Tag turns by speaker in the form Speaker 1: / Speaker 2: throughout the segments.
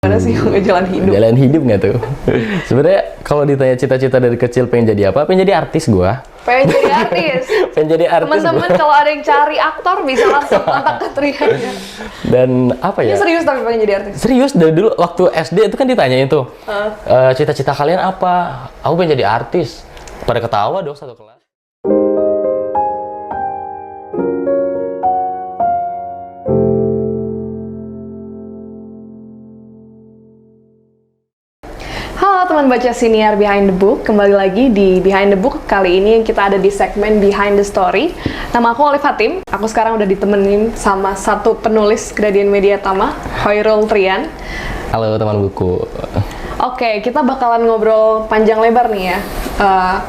Speaker 1: Gimana sih jalan hidup?
Speaker 2: Jalan hidup nggak tuh? Sebenarnya kalau ditanya cita-cita dari kecil pengen jadi apa? Pengen jadi artis gua.
Speaker 1: Pengen jadi artis.
Speaker 2: Pengen jadi artis.
Speaker 1: Teman-teman kalau ada yang cari aktor bisa langsung kontak ke Trian.
Speaker 2: Dan apa ya?
Speaker 1: Ini serius tapi pengen jadi artis.
Speaker 2: Serius dari dulu waktu SD itu kan ditanyain tuh. Cita-cita kalian apa? Aku pengen jadi artis. Pada ketawa dong satu kelas.
Speaker 1: Halo teman baca siniar Behind the Book, kembali lagi di Behind the Book. Kali ini kita ada di segmen Behind the Story. Nama aku Olive Hatim. Aku sekarang udah ditemenin sama satu penulis Gradian Media Tama, Hoirul Trian.
Speaker 2: Halo teman buku.
Speaker 1: Oke, kita bakalan ngobrol panjang lebar nih ya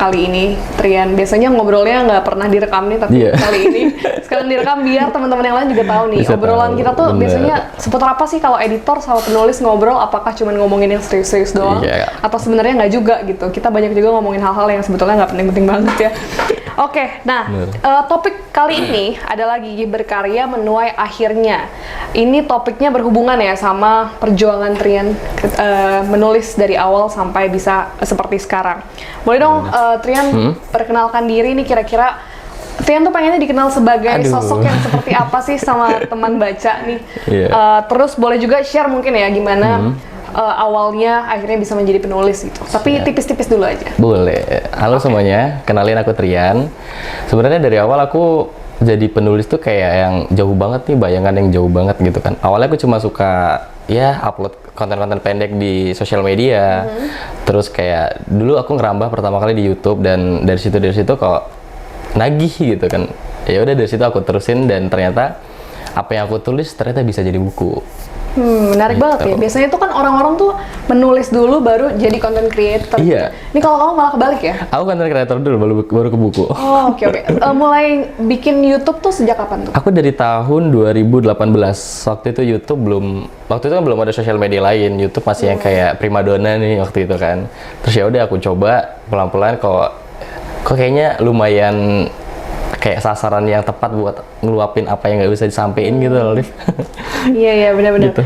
Speaker 1: kali ini, Trian. Biasanya ngobrolnya nggak pernah direkam nih, tapi kali ini sekarang direkam biar teman-teman yang lain juga tahu nih.
Speaker 2: Bisa
Speaker 1: obrolan
Speaker 2: tahu,
Speaker 1: kita tuh
Speaker 2: bener.
Speaker 1: biasanya seputar apa sih kalau editor sama penulis ngobrol? Apakah cuma ngomongin yang serius-serius doang? Atau sebenarnya nggak juga gitu? Kita banyak juga ngomongin hal-hal yang sebetulnya nggak penting-penting banget ya. Oke, nah topik kali ini adalah Gigih Berkarya Menuai Akhirnya. Ini topiknya berhubungan ya sama perjuangan Trian menulis dari awal sampai bisa seperti sekarang. Boleh dong Trian perkenalkan diri nih, kira-kira Trian tuh pengennya dikenal sebagai sosok yang seperti apa sih sama teman baca nih. Terus boleh juga share mungkin ya gimana awalnya akhirnya bisa menjadi penulis gitu. Tapi tipis-tipis dulu aja.
Speaker 2: Boleh. Halo semuanya, kenalin aku Trian. Sebenarnya dari awal aku jadi penulis tuh kayak yang jauh banget nih, bayangan yang jauh banget gitu kan. Awalnya aku cuma suka ya upload konten-konten pendek di sosial media. Terus kayak dulu aku ngerambah pertama kali di YouTube, dan dari situ kok nagih gitu kan. Ya udah dari situ aku terusin, dan ternyata apa yang aku tulis ternyata bisa jadi buku.
Speaker 1: Menarik banget ya. Biasanya tuh kan orang-orang tuh menulis dulu baru jadi content creator.
Speaker 2: Iya.
Speaker 1: Ini kalau kamu malah kebalik ya?
Speaker 2: Aku content creator dulu, baru ke buku.
Speaker 1: Oh, oke. Mulai bikin YouTube tuh sejak kapan tuh?
Speaker 2: Aku dari tahun 2018. Waktu itu YouTube waktu itu kan belum ada sosial media lain. YouTube masih yang kayak primadona nih waktu itu kan. Terus ya udah aku coba pelan-pelan, kok kayaknya lumayan kayak sasaran yang tepat buat ngeluapin apa yang nggak bisa disampaikan gitu loh, Liv.
Speaker 1: Iya, benar-benar.
Speaker 2: Gitu.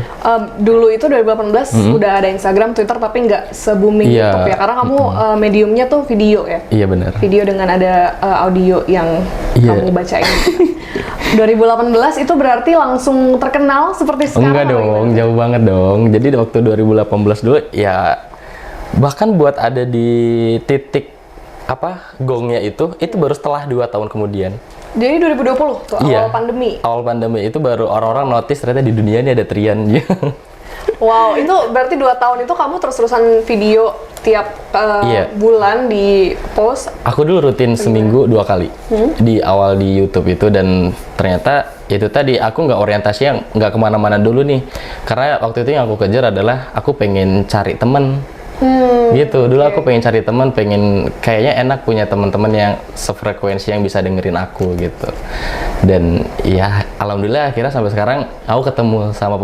Speaker 1: Dulu itu 2018 udah ada Instagram, Twitter, tapi nggak se-booming YouTube ya. Karena kamu mediumnya tuh video ya.
Speaker 2: Iya benar.
Speaker 1: Video dengan ada audio yang kamu bacain. 2018 itu berarti langsung terkenal seperti sekarang?
Speaker 2: Enggak dong, jauh banget dong. Jadi waktu 2018 dulu ya, bahkan buat ada di titik gongnya itu baru setelah 2 tahun kemudian.
Speaker 1: Jadi 2020 tuh awal pandemi.
Speaker 2: Awal pandemi itu baru orang-orang notice ternyata di dunia ini ada Trian.
Speaker 1: Wow, itu berarti 2 tahun itu kamu terus-terusan video tiap bulan di post?
Speaker 2: Aku dulu rutin seminggu 2 kali di awal di YouTube itu, dan ternyata itu tadi aku nggak orientasi yang nggak kemana-mana dulu nih, karena waktu itu yang aku kejar adalah aku pengen cari temen. Gitu, dulu aku pengen cari teman, pengen kayaknya enak punya teman-teman yang sefrekuensi yang bisa dengerin aku gitu. Dan ya alhamdulillah akhirnya sampai sekarang aku ketemu sama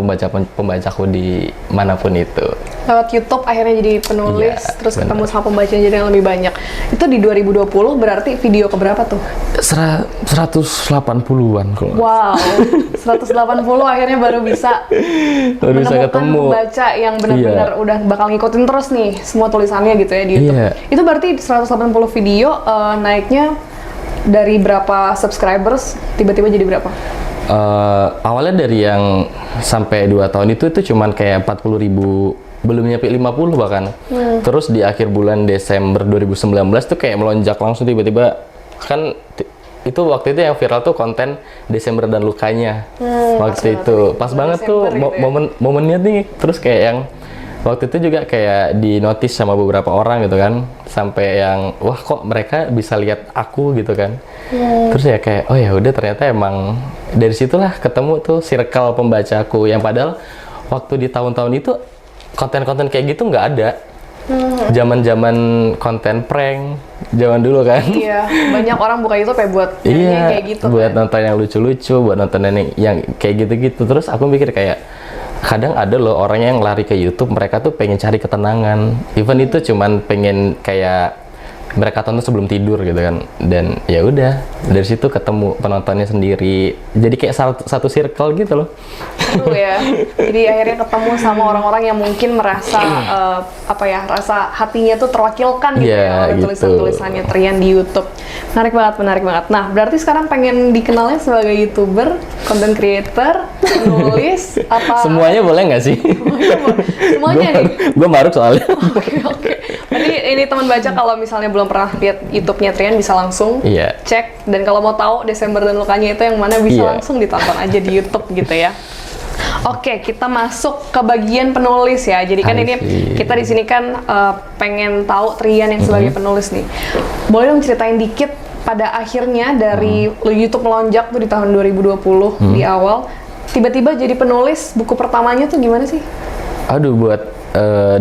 Speaker 2: pembacaku di manapun itu.
Speaker 1: Lewat YouTube akhirnya jadi penulis, terus ketemu sama pembaca jadi yang lebih banyak. Itu di 2020 berarti video keberapa tuh?
Speaker 2: 180-an kalau.
Speaker 1: Wow, 180 akhirnya baru bisa menemukan
Speaker 2: ketemu
Speaker 1: pembaca yang benar-benar udah bakal ngikutin terus nih semua tulisannya gitu ya di YouTube. Itu berarti 180 video naiknya dari berapa subscribers tiba-tiba jadi berapa?
Speaker 2: Awalnya dari yang sampai 2 tahun itu cuman kayak 40.000, belum nyampe 50 bahkan. Terus di akhir bulan Desember 2019 tuh kayak melonjak langsung tiba-tiba, kan itu waktu itu yang viral tuh konten Desember dan lukanya. Waktu itu pas banget tuh momennya nih. Terus kayak yang waktu itu juga kayak di notice sama beberapa orang gitu kan, sampai yang wah kok mereka bisa lihat aku gitu kan. Terus ya kayak oh ya udah, ternyata emang dari situlah ketemu tuh circle pembacaku, yang padahal waktu di tahun-tahun itu konten-konten kayak gitu nggak ada. Zaman-zaman konten prank zaman dulu kan.
Speaker 1: Iya, banyak orang buka YouTube ya buat kayak gitu.
Speaker 2: Buat nonton yang lucu-lucu, buat nonton yang kayak gitu-gitu. Terus aku mikir kayak kadang ada loh orang yang lari ke YouTube, mereka tuh pengen cari ketenangan. Even itu cuman pengen kayak mereka tonton sebelum tidur gitu kan. Dan ya udah dari situ ketemu penontonnya sendiri, jadi kayak satu circle gitu loh.
Speaker 1: Seru ya. Jadi akhirnya ketemu sama orang-orang yang mungkin merasa rasa hatinya tuh terwakilkan gitu ya oleh
Speaker 2: gitu.
Speaker 1: tulisan-tulisannya Trian di YouTube. Menarik banget. Nah, berarti sekarang pengen dikenalnya sebagai YouTuber, content creator, penulis, apa?
Speaker 2: Semuanya boleh nggak sih?
Speaker 1: Semuanya nih.
Speaker 2: Gue maruk soalnya.
Speaker 1: Oke. Jadi ini teman baca kalau misalnya belum pernah lihat YouTube-nya Trian bisa langsung cek, dan kalau mau tahu Desember dan Lukanya itu yang mana bisa langsung ditonton aja di YouTube gitu ya. Oke, kita masuk ke bagian penulis ya. Jadi kan ini kita di sini kan pengen tahu Trian yang sebagai penulis nih. Boleh dong ceritain dikit pada akhirnya dari YouTube melonjak tuh di tahun 2020 di awal, tiba-tiba jadi penulis buku pertamanya tuh gimana sih?
Speaker 2: Aduh, buat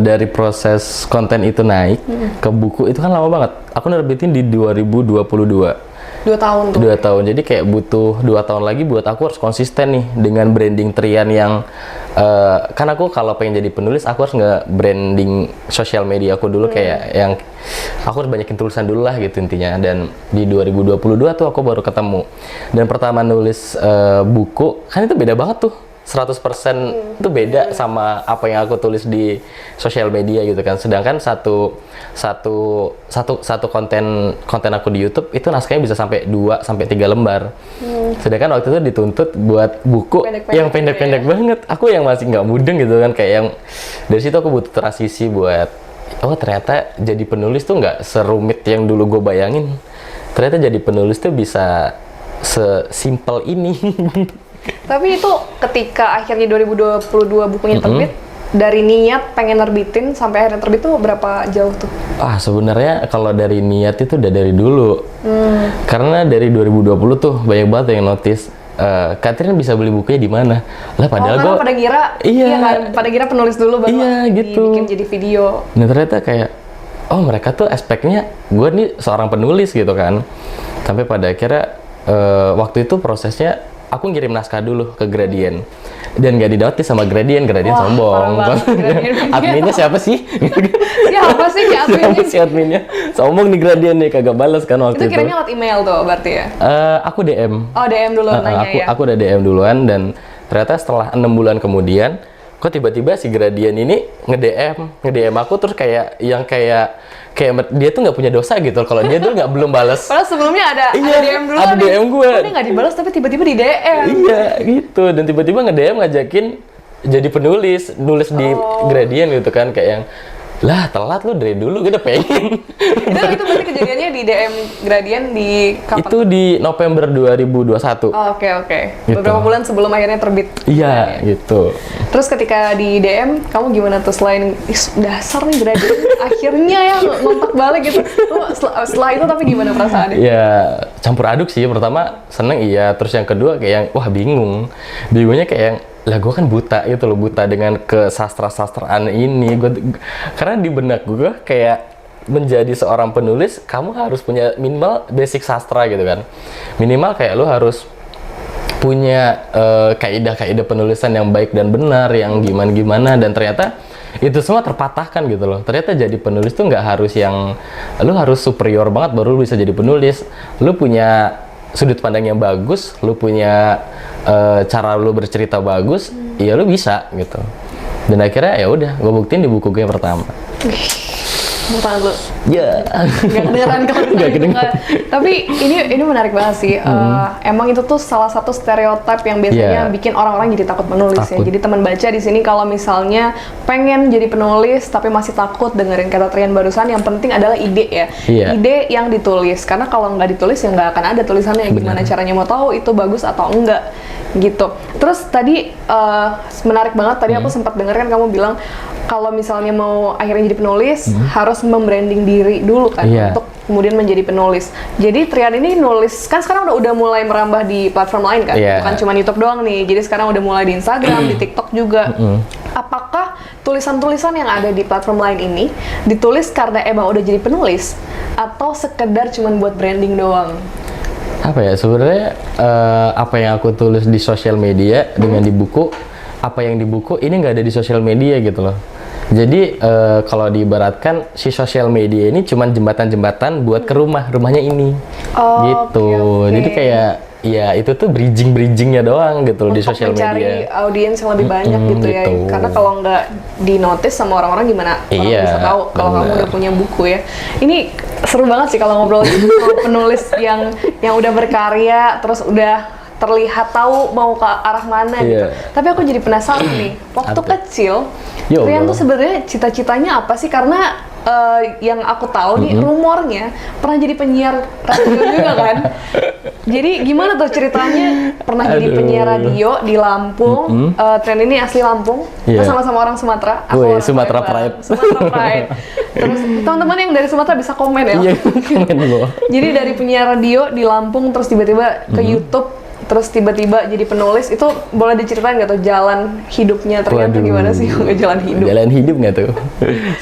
Speaker 2: dari proses konten itu naik ke buku itu kan lama banget. Aku nerbitin di 2022.
Speaker 1: 2 tahun tuh.
Speaker 2: 2 tahun, jadi kayak butuh 2 tahun lagi buat aku harus konsisten nih dengan branding Trian yang kan aku kalau pengen jadi penulis aku harus nge-branding sosial media aku dulu, kayak yang aku harus banyakin tulisan dulu lah gitu intinya. Dan di 2022 tuh aku baru ketemu, dan pertama nulis buku kan itu beda banget tuh, 100% itu beda sama apa yang aku tulis di sosial media gitu kan. Sedangkan satu konten aku di YouTube itu naskahnya bisa sampai 2 sampai 3 lembar. Sedangkan waktu itu dituntut buat buku yang pendek-pendek banget. Aku yang masih nggak mudeng gitu kan, kayak yang dari situ aku butuh transisi buat ternyata jadi penulis tuh nggak serumit yang dulu gue bayangin. Ternyata jadi penulis tuh bisa sesimpel ini.
Speaker 1: Tapi itu ketika akhirnya 2022 bukunya terbit, dari niat pengen nerbitin sampai akhirnya terbit tuh berapa jauh tuh?
Speaker 2: Sebenarnya kalau dari niat itu udah dari dulu. Karena dari 2020 tuh banyak banget yang notice, Katrin bisa beli bukunya di mana? Lah padahal gue
Speaker 1: pada kira pada kira penulis dulu baru
Speaker 2: gitu.
Speaker 1: dibikin jadi video.
Speaker 2: Nah ternyata kayak mereka tuh aspeknya gue nih seorang penulis gitu kan. Sampai pada akhirnya waktu itu prosesnya aku ngirim naskah dulu ke Gradient, dan gak didapati sama Gradient sombong. Adminnya siapa sih?
Speaker 1: Siapa sih
Speaker 2: adminnya? Sombong nih Gradient nih, kagak balas kan waktu itu.
Speaker 1: Itu kirimnya lewat email tuh berarti ya?
Speaker 2: Aku DM.
Speaker 1: DM dulu nanya ya?
Speaker 2: Aku udah DM duluan, dan ternyata setelah 6 bulan kemudian, kok tiba-tiba si Gradient ini nge-DM aku, terus kayak dia tuh nggak punya dosa gitu kalau dia tuh belum balas.
Speaker 1: Padahal sebelumnya ada DM dulu.
Speaker 2: Ada DM gue.
Speaker 1: Dia nggak dibalas tapi tiba-tiba di DM.
Speaker 2: Iya gitu, dan tiba-tiba nge-DM ngajakin jadi penulis, nulis di Gradient gitu kan, kayak yang lah telat lu dari dulu, gue udah pengen.
Speaker 1: Itu berarti kejadiannya di DM Gradient di kapan?
Speaker 2: Itu di November 2021.
Speaker 1: Oke.
Speaker 2: Gitu.
Speaker 1: Beberapa bulan sebelum akhirnya terbit.
Speaker 2: Iya, gitu.
Speaker 1: Terus ketika di DM, kamu gimana tuh selain dasar nih Gradient akhirnya ya ngontak balik gitu. Setelah itu tapi gimana perasaannya?
Speaker 2: Ya campur aduk sih. Pertama seneng terus yang kedua kayak yang bingung. Bingungnya kayak yang lah gue kan buta gitu loh, buta dengan kesastra-sastraan ini. Karena di benak gue kayak menjadi seorang penulis kamu harus punya minimal basic sastra gitu kan, minimal kayak lu harus punya kaidah-kaidah penulisan yang baik dan benar, yang gimana-gimana. Dan ternyata itu semua terpatahkan gitu loh. Ternyata jadi penulis tuh nggak harus yang lu harus superior banget baru lu bisa jadi penulis. Lu punya sudut pandang yang bagus, lu punya cara lu bercerita bagus, ya lu bisa gitu. Dan akhirnya ya udah, gue buktiin di buku gue yang pertama.
Speaker 1: Bukan lu.
Speaker 2: Ya.
Speaker 1: Gak kedengeran kalau kedengeran. Tapi ini menarik banget sih. Emang itu tuh salah satu stereotip yang biasanya bikin orang-orang jadi takut menulis ya. Jadi teman baca di sini kalau misalnya pengen jadi penulis tapi masih takut dengerin kata Trian barusan, yang penting adalah ide ya. Ide yang ditulis. Karena kalau nggak ditulis ya nggak akan ada tulisannya. Gimana caranya mau tahu itu bagus atau enggak gitu. Terus tadi menarik banget. Tadi aku sempat denger kan kamu bilang kalau misalnya mau akhirnya jadi penulis harus membranding diri dulu kan untuk kemudian menjadi penulis. Jadi Trian ini nulis kan sekarang udah mulai merambah di platform lain kan, bukan cuma YouTube doang nih. Jadi sekarang udah mulai di Instagram, di TikTok juga. Apakah tulisan-tulisan yang ada di platform lain ini ditulis karena emang udah jadi penulis atau sekedar cuma buat branding doang?
Speaker 2: Apa ya sebenarnya apa yang aku tulis di sosial media dengan di buku, apa yang di buku ini nggak ada di sosial media gitu loh. Jadi kalau diibaratkan si sosial media ini cuman jembatan-jembatan buat ke rumahnya ini, gitu.
Speaker 1: Okay.
Speaker 2: Jadi kayak ya itu tuh bridgingnya doang gitu loh di sosial media.
Speaker 1: Mencari audiens yang lebih banyak gitu ya. Karena kalau nggak dinotis sama orang-orang gimana orang bisa tahu kalau kamu udah punya buku ya. Ini seru banget sih kalau ngobrol sama penulis yang udah berkarya terus udah terlihat tahu mau ke arah mana gitu. Tapi aku jadi penasaran nih, waktu kecil Rian tuh sebenarnya cita-citanya apa sih? Karena yang aku tahu nih rumornya pernah jadi penyiar radio juga kan. Jadi gimana tuh ceritanya pernah jadi penyiar radio di Lampung? Tren ini asli Lampung, kita sama-sama orang Sumatera.
Speaker 2: Aku Sumatera Pride.
Speaker 1: Sumatera Pride. Terus teman-teman yang dari Sumatera bisa komen ya.
Speaker 2: Iya, komen loh.
Speaker 1: Jadi dari penyiar radio di Lampung terus tiba-tiba ke YouTube. Terus tiba-tiba jadi penulis, itu boleh diceritain nggak tuh jalan hidupnya ternyata gimana sih nggak jalan hidup?
Speaker 2: Jalan hidup nggak tuh?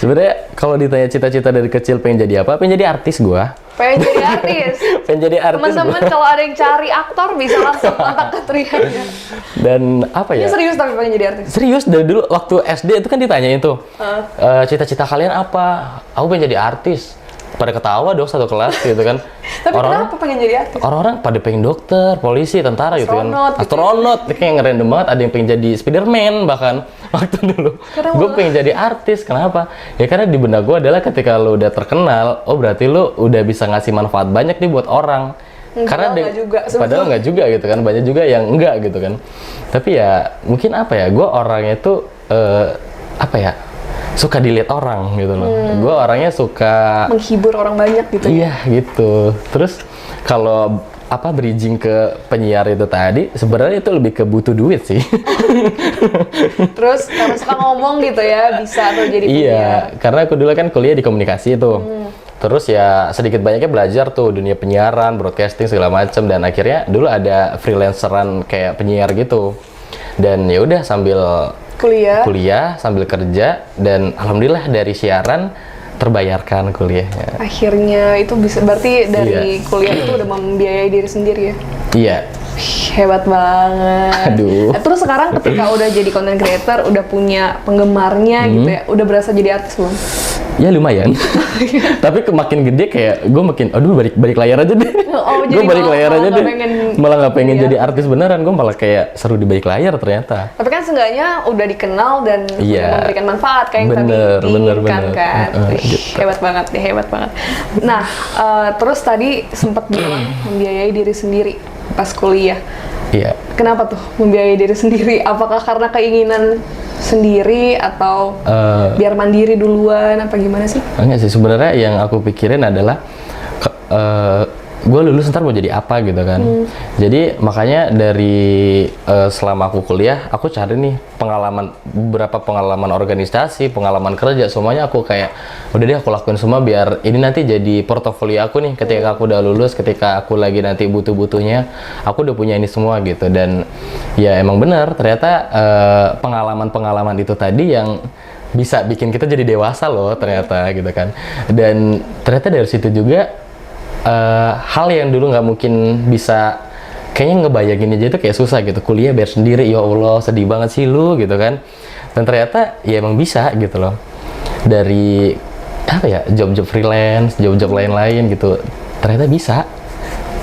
Speaker 2: Sebenarnya kalau ditanya cita-cita dari kecil pengen jadi apa? Pengen jadi artis gua.
Speaker 1: Pengen jadi artis?
Speaker 2: Pengen jadi artis.
Speaker 1: Teman-teman kalau ada yang cari aktor bisa langsung kontak ke Trian.
Speaker 2: Dan apa ya?
Speaker 1: Ini serius tapi pengen jadi artis?
Speaker 2: Serius, dari dulu waktu SD itu kan ditanyain tuh, cita-cita kalian apa? Aku pengen jadi artis. Pada ketawa dong satu kelas gitu kan.
Speaker 1: Tapi kenapa pengen jadi artis?
Speaker 2: Orang-orang pada pengen dokter, polisi, tentara gitu kan. Astronot, gitu. Kayak ngerandom banget. Ada yang pengen jadi Spiderman bahkan waktu dulu. Gue pengen jadi artis, kenapa? Ya karena di benak gue adalah ketika lo udah terkenal, oh berarti lo udah bisa ngasih manfaat banyak nih buat orang. Karena padahal nggak juga gitu kan, banyak juga yang enggak gitu kan. Tapi ya mungkin apa ya, gue orangnya tuh apa ya, suka dilihat orang gitu loh. Gue orangnya suka
Speaker 1: menghibur orang banyak gitu.
Speaker 2: Iya gitu. Terus kalau apa bridging ke penyiar itu tadi, sebenarnya itu lebih ke butuh duit sih.
Speaker 1: Terus karena suka ngomong gitu ya, bisa tuh jadi penyiar.
Speaker 2: Iya, karena aku dulu kan kuliah di komunikasi itu. Terus ya sedikit banyaknya belajar tuh dunia penyiaran, broadcasting segala macam, dan akhirnya dulu ada freelanceran kayak penyiar gitu. Dan ya udah sambil kuliah sambil kerja, dan alhamdulillah dari siaran terbayarkan kuliahnya.
Speaker 1: Akhirnya itu bisa berarti dari kuliah itu udah membiayai diri sendiri ya?
Speaker 2: Iya.
Speaker 1: Hebat banget.
Speaker 2: Aduh.
Speaker 1: Terus sekarang ketika udah jadi content creator, udah punya penggemarnya gitu ya, udah berasa jadi artis belum?
Speaker 2: Ya lumayan. Tapi makin gede kayak gue makin, aduh balik layar aja deh. Gue balik layar aja deh. Malah nggak pengen jadi artis beneran. Gue malah kayak seru di balik layar ternyata.
Speaker 1: Tapi kan seenggaknya udah dikenal dan udah memberikan manfaat kayak yang tadi diinginkan kan. Gitu. Hebat banget deh, hebat banget. Nah, terus tadi sempat bilang membiayai diri sendiri pas kuliah.
Speaker 2: Iya.
Speaker 1: Kenapa tuh membiayai diri sendiri? Apakah karena keinginan sendiri atau biar mandiri duluan apa gimana sih?
Speaker 2: Enggak sih, sebenarnya yang aku pikirin adalah gue lulus ntar mau jadi apa gitu kan. Jadi makanya dari selama aku kuliah, aku cari nih beberapa pengalaman organisasi, pengalaman kerja, semuanya aku kayak udah deh aku lakuin semua biar ini nanti jadi portofolio aku nih ketika aku udah lulus, ketika aku lagi nanti butuh-butuhnya, aku udah punya ini semua gitu. Dan ya emang benar ternyata pengalaman-pengalaman itu tadi yang bisa bikin kita jadi dewasa loh ternyata gitu kan. Dan ternyata dari situ juga hal yang dulu nggak mungkin bisa, kayaknya ngebayangin aja itu kayak susah gitu, kuliah bayar sendiri, ya Allah sedih banget sih lu gitu kan. Dan ternyata ya emang bisa gitu loh, dari apa ya, job-job freelance, job-job lain-lain gitu, ternyata bisa.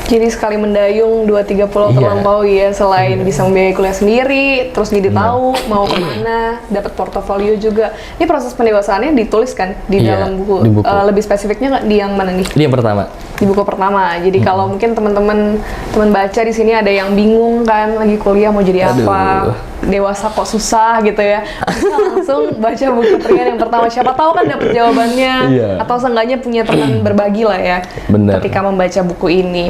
Speaker 1: Jadi sekali mendayung 2-3 pulau terlampaui ya, selain bisa membiayai kuliah sendiri, terus jadi tahu mau kemana, dapat portofolio juga. Ini proses pendewasaannya ditulis kan di dalam buku.
Speaker 2: Di buku.
Speaker 1: Lebih spesifiknya nggak di yang mana nih?
Speaker 2: Di yang pertama.
Speaker 1: Di buku pertama. Jadi kalau mungkin teman-teman baca di sini ada yang bingung kan, lagi kuliah mau jadi apa, dewasa kok susah gitu ya, bisa langsung baca buku Trian yang pertama. Siapa tahu kan dapat jawabannya, atau seenggaknya punya teman berbagi lah ya.
Speaker 2: Bener.
Speaker 1: Ketika membaca buku ini.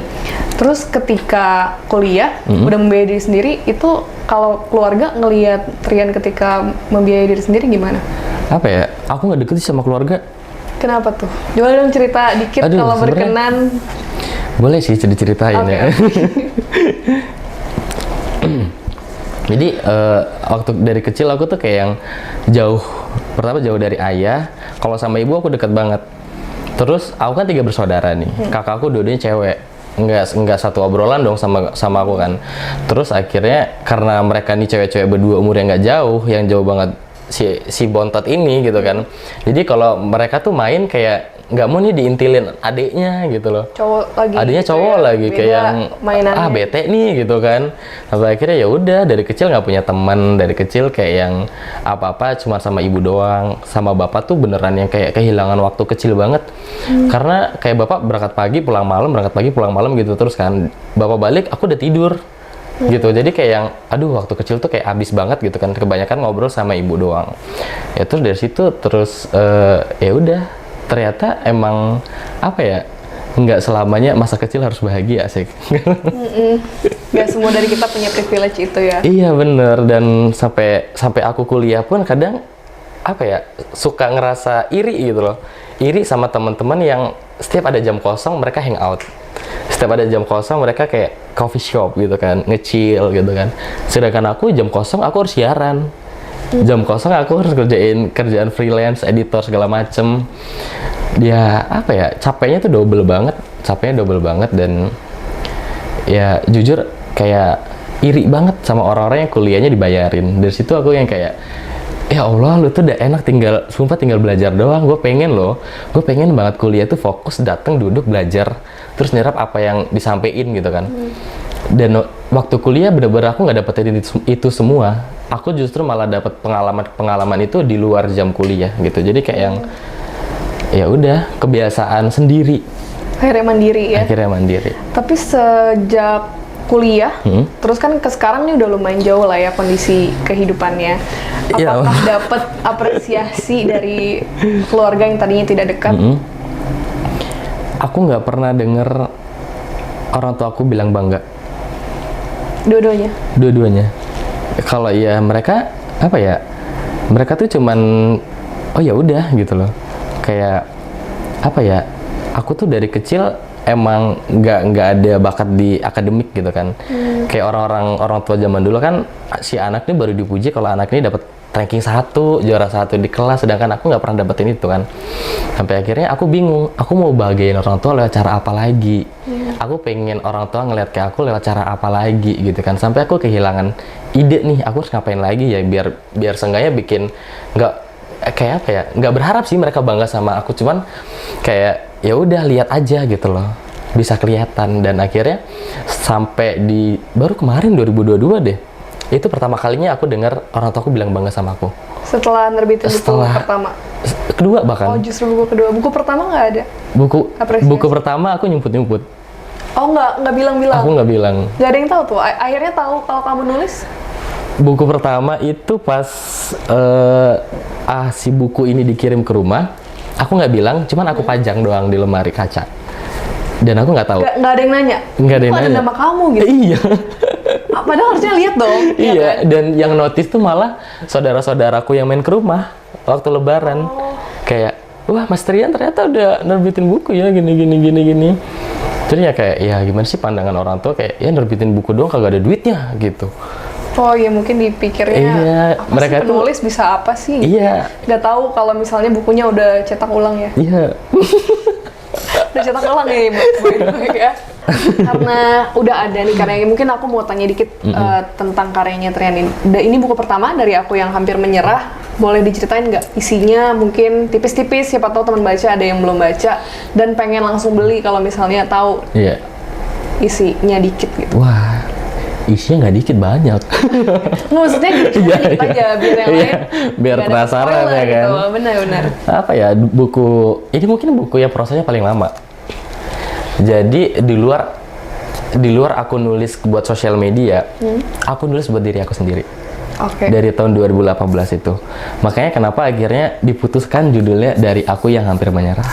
Speaker 1: Terus ketika kuliah udah membiayai diri sendiri, itu kalau keluarga ngelihat Trian ketika membiayai diri sendiri gimana?
Speaker 2: Apa ya? Aku nggak deket sama keluarga.
Speaker 1: Kenapa tuh? Coba dong cerita dikit kalau berkenan.
Speaker 2: Boleh sih ceritain ya. Jadi waktu dari kecil aku tuh kayak yang pertama jauh dari ayah. Kalau sama ibu aku deket banget. Terus aku kan 3 bersaudara nih. Kakakku dua-duanya cewek. Enggak satu obrolan dong sama aku kan. Terus akhirnya karena mereka nih cewek-cewek berdua umurnya nggak jauh, yang jauh banget si bontot ini gitu kan. Jadi kalau mereka tuh main kayak nggak mau nih diintilin adiknya gitu loh. Adiknya cowok
Speaker 1: ya,
Speaker 2: lagi kayak yang bete nih gitu kan. Sampai akhirnya ya udah dari kecil nggak punya teman, dari kecil kayak yang apa-apa cuma sama ibu doang, sama bapak tuh beneran yang kayak kehilangan waktu kecil banget. Karena kayak bapak berangkat pagi pulang malam gitu terus kan. Bapak balik aku udah tidur. Gitu, jadi kayak yang aduh waktu kecil tuh kayak habis banget gitu kan, kebanyakan ngobrol sama ibu doang. Ya terus dari situ terus ya udah ternyata emang apa ya, nggak selamanya masa kecil harus bahagia sih.
Speaker 1: Nggak semua dari kita punya privilege itu ya.
Speaker 2: Iya bener, dan sampai aku kuliah pun kadang apa ya, suka ngerasa iri gitu loh, iri sama teman-teman yang setiap ada jam kosong mereka hangout. Setiap ada jam kosong mereka kayak coffee shop gitu kan, nge-chill gitu kan. Sedangkan aku jam kosong aku harus siaran. Jam kosong aku harus kerjaan freelance, editor segala macem. Ya apa ya, capeknya double banget dan ya jujur kayak iri banget sama orang-orang yang kuliahnya dibayarin. Dari situ aku yang kayak ya Allah, lu tuh udah enak tinggal belajar doang. Gue pengen banget kuliah tuh fokus, datang duduk belajar terus nyerap apa yang disampaikan gitu kan. Dan waktu kuliah bener-bener aku nggak dapetin itu semua. Aku justru malah dapet pengalaman itu di luar jam kuliah gitu. Jadi kayak yang ya udah kebiasaan sendiri.
Speaker 1: Akhirnya mandiri. Tapi sejak kuliah, terus kan ke sekarang nih udah lumayan jauh lah ya kondisi kehidupannya. Apakah dapat apresiasi dari keluarga yang tadinya tidak dekat?
Speaker 2: Aku nggak pernah denger orang tua aku bilang bangga. Dua-duanya. Kalau ya mereka apa ya? Mereka tuh cuman oh ya udah gitu loh. Kayak apa ya? Aku tuh dari kecil emang nggak ada bakat di akademik gitu kan. Kayak orang tua zaman dulu kan si anak ini baru dipuji kalau anak ini dapat ranking 1, juara 1 di kelas, sedangkan aku nggak pernah dapetin itu kan. Sampai akhirnya aku bingung, aku mau bahagiain orang tua lewat cara apa lagi. Aku pengen orang tua ngeliat ke aku lewat cara apa lagi gitu kan. Sampai aku kehilangan ide nih, aku harus ngapain lagi ya biar seenggaknya bikin nggak kayak apa ya, nggak berharap sih mereka bangga sama aku, cuman kayak ya udah lihat aja gitu loh, bisa kelihatan. Dan akhirnya sampai di baru kemarin 2022 deh, itu pertama kalinya aku dengar orang tua aku bilang bangga sama aku.
Speaker 1: Setelah nerbitin buku pertama?
Speaker 2: Kedua bahkan.
Speaker 1: Oh justru buku kedua. Buku pertama nggak ada?
Speaker 2: Buku pertama aku nyumput.
Speaker 1: Oh nggak bilang-bilang?
Speaker 2: Aku nggak bilang.
Speaker 1: Nggak ada yang tahu tuh? Akhirnya tahu kalau kamu nulis?
Speaker 2: Buku pertama itu pas si buku ini dikirim ke rumah, aku nggak bilang, cuman aku pajang doang di lemari kaca. Dan aku nggak tahu.
Speaker 1: Nggak ada yang nanya?
Speaker 2: Nggak ada yang nanya.
Speaker 1: Ada nama kamu gitu?
Speaker 2: Iya.
Speaker 1: Padahal harusnya lihat dong.
Speaker 2: Iya, kan? Dan yang notice tuh malah saudara-saudaraku yang main ke rumah waktu lebaran. Kayak, wah Mas Trian ternyata udah nerbitin buku ya, gini. Jadi ya kayak, ya gimana sih pandangan orang tua, kayak ya nerbitin buku doang kagak ada duitnya gitu.
Speaker 1: Oh iya, mungkin dipikirnya
Speaker 2: mereka
Speaker 1: sih penulis bisa apa sih?
Speaker 2: Iya.
Speaker 1: Nggak tahu kalau misalnya bukunya udah cetak ulang ya.
Speaker 2: Iya.
Speaker 1: Udah cetak ulang ya ya. Karena udah ada nih karyanya, mungkin aku mau tanya dikit tentang karyanya Trian ini. Ini buku pertama dari aku yang hampir menyerah. Boleh diceritain nggak isinya? Mungkin tipis-tipis, siapa tahu teman baca ada yang belum baca dan pengen langsung beli kalau misalnya tahu isinya dikit gitu.
Speaker 2: Wah, isinya nggak dikit, banyak.
Speaker 1: Maksudnya dikit aja biar yang lain
Speaker 2: biar penasaran ya kan.
Speaker 1: Gitu. Benar.
Speaker 2: Apa ya, buku ini mungkin buku yang prosesnya paling lama. Jadi di luar aku nulis buat sosial media, aku nulis buat diri aku sendiri. Dari tahun 2018 itu. Makanya kenapa akhirnya diputuskan judulnya Dari Aku Yang Hampir Menyerah.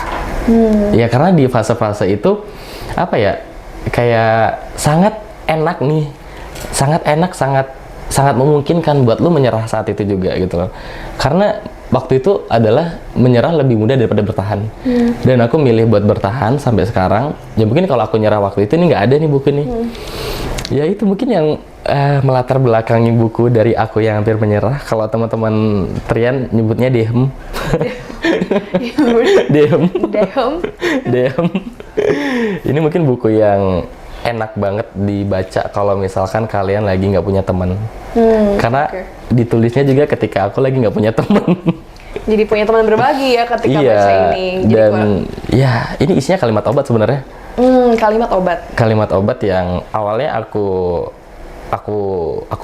Speaker 2: Ya karena di fase-fase itu apa ya, kayak sangat enak nih, sangat memungkinkan buat lu menyerah saat itu juga gitu loh. Karena waktu itu adalah menyerah lebih mudah daripada bertahan. Dan aku milih buat bertahan sampai sekarang. Ya mungkin kalau aku nyerah waktu itu nih nggak ada nih buku nih. Ya itu mungkin yang melatar belakangi buku Dari Aku Yang Hampir Menyerah. Kalau teman-teman Trian nyebutnya Dehem. Dehem. Ini mungkin buku yang enak banget dibaca kalau misalkan kalian lagi nggak punya teman. Karena ditulisnya juga ketika aku lagi nggak punya teman.
Speaker 1: Jadi punya teman berbagi ya ketika baca ini. Jadi
Speaker 2: dan ya ini isinya kalimat obat sebenarnya.
Speaker 1: Kalimat obat.
Speaker 2: Kalimat obat yang awalnya aku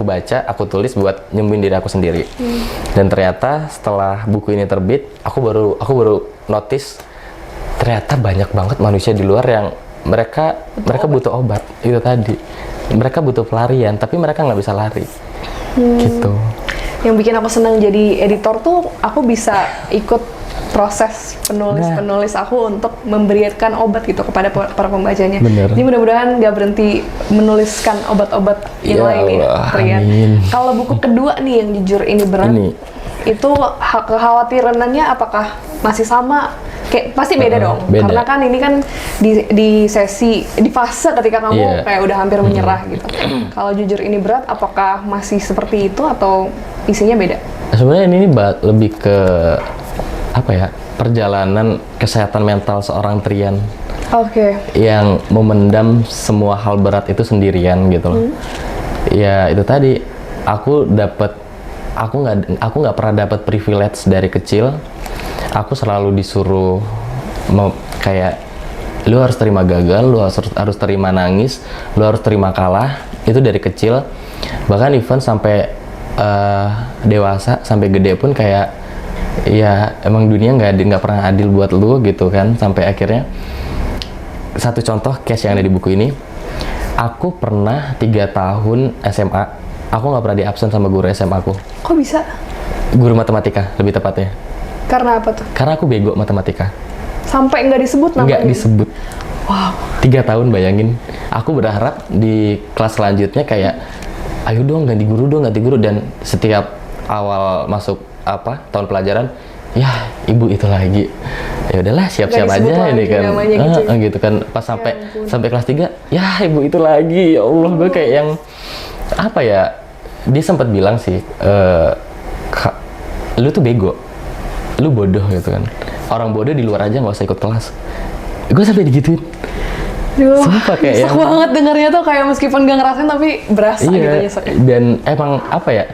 Speaker 2: baca, aku tulis buat nyembuhin diri aku sendiri. Dan ternyata setelah buku ini terbit, aku baru notice ternyata banyak banget manusia di luar yang mereka butuh obat. Itu tadi. Mereka butuh pelarian, tapi mereka nggak bisa lari. Gitu.
Speaker 1: Yang bikin aku senang jadi editor tuh aku bisa ikut proses penulis aku untuk memberikan obat gitu kepada para pembacanya.
Speaker 2: Bener.
Speaker 1: Jadi mudah-mudahan nggak berhenti menuliskan obat-obat yang lain ya, Rian. Kalau buku kedua nih yang jujur ini berat, itu kekhawatirannya apakah masih sama? Kayak pasti beda dong, karena kan ini kan di fase ketika kamu kayak udah hampir menyerah gitu. Kalau jujur ini berat, apakah masih seperti itu atau isinya beda?
Speaker 2: Sebenarnya ini lebih ke apa ya, perjalanan kesehatan mental seorang Trian. Yang memendam semua hal berat itu sendirian gitu loh. Ya itu tadi, aku nggak pernah dapat privilege dari kecil. Aku selalu disuruh kayak lu harus terima gagal, lu harus terima nangis, lu harus terima kalah. Itu dari kecil. Bahkan even sampai dewasa, sampai gede pun kayak ya emang dunia nggak pernah adil buat lu gitu kan. Sampai akhirnya satu contoh case yang ada di buku ini, aku pernah 3 tahun SMA aku nggak pernah diabsen sama guru SMA aku.
Speaker 1: Kok bisa?
Speaker 2: Guru matematika lebih tepatnya.
Speaker 1: Karena apa tuh?
Speaker 2: Karena aku bego matematika.
Speaker 1: Sampai nggak disebut namanya?
Speaker 2: Nggak disebut.
Speaker 1: Wow.
Speaker 2: 3 tahun, bayangin. Aku berharap di kelas selanjutnya kayak ayo dong ganti guru. Dan setiap awal masuk tahun pelajaran, ya ibu itu lagi. Ya udahlah, siap-siap aja ini kan. Gitu kan. Pas sampai kelas 3, ya ibu itu lagi. Ya Allah, gue kayak yang apa ya? Dia sempat bilang sih, lu tuh bego, lu bodoh gitu kan. Orang bodoh di luar aja nggak usah ikut kelas. Gue sampai digituin. Sumpah kayak
Speaker 1: yang banget dengarnya tuh, kayak meskipun gak ngerasain tapi berasa gitu.
Speaker 2: Dan emang apa ya,